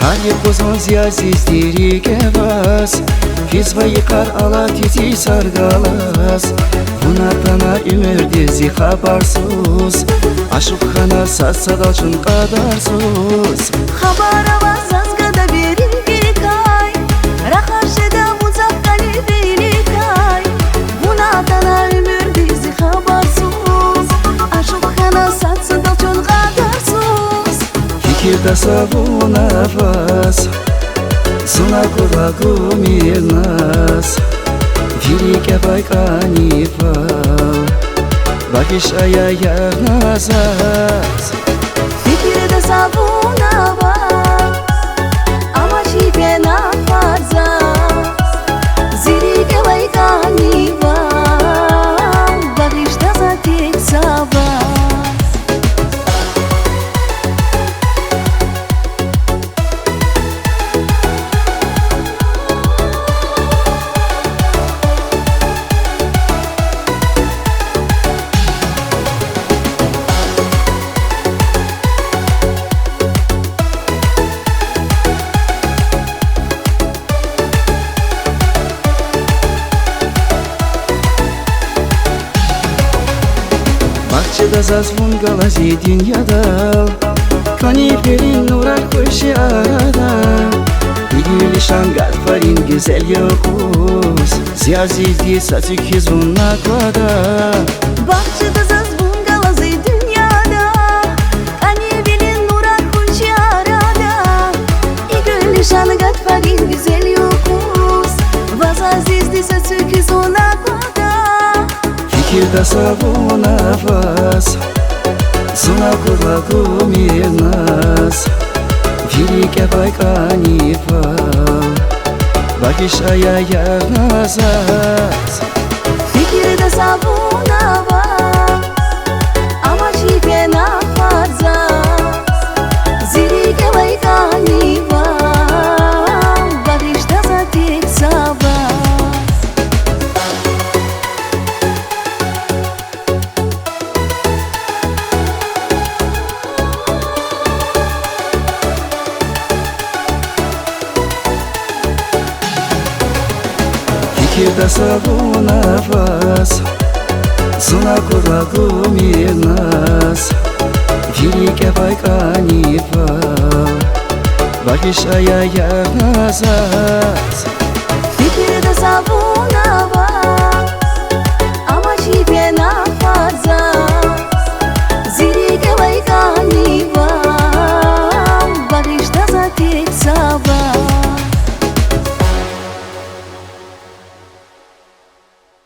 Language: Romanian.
Hani pozonzia zizdirikevas Fizvayikar alatizi sargalas Bunatana ümerdizi habarsuz Aşıkhana satsadalçın qadarsuz Xabaravaz azgada berikay Rakarşeda muzakkali belikay Bunatana ümerdizi habarsuz Aşıkhana satsadalçın qadarsuz Fikirda savunavas Suna kulagu mirnas Великая байканива Багишая ярназас Fikirde savunavas Ama çipena farzas Zirike vaikaniva Bagishta zatek savas Bahçede zaзвонгала зидиньяда Kaniflerin uğrar koşu arada Gülü şangat farin güzel yokuz Ziyazildi satük zunna kvada Bahçede zaзвонгала dünyada Kaniflerin uğrar koşu arada Gülü şangat farin güzel yokuz Vazazizdi satük zunna kvada Fikirda savunavas Suna kulagu mirnas Великая байканива Багишая ярназас Fikirde savunavas Ama çipena farzas Zirike vaikaniva Bagishta zatek savas Fikirda savunavas Suna kulagu mirnas Великая байканива Багишая ярназас Fikirde savunavas Ama çipena farzas Zirike vaikaniva Bagishta zatek savas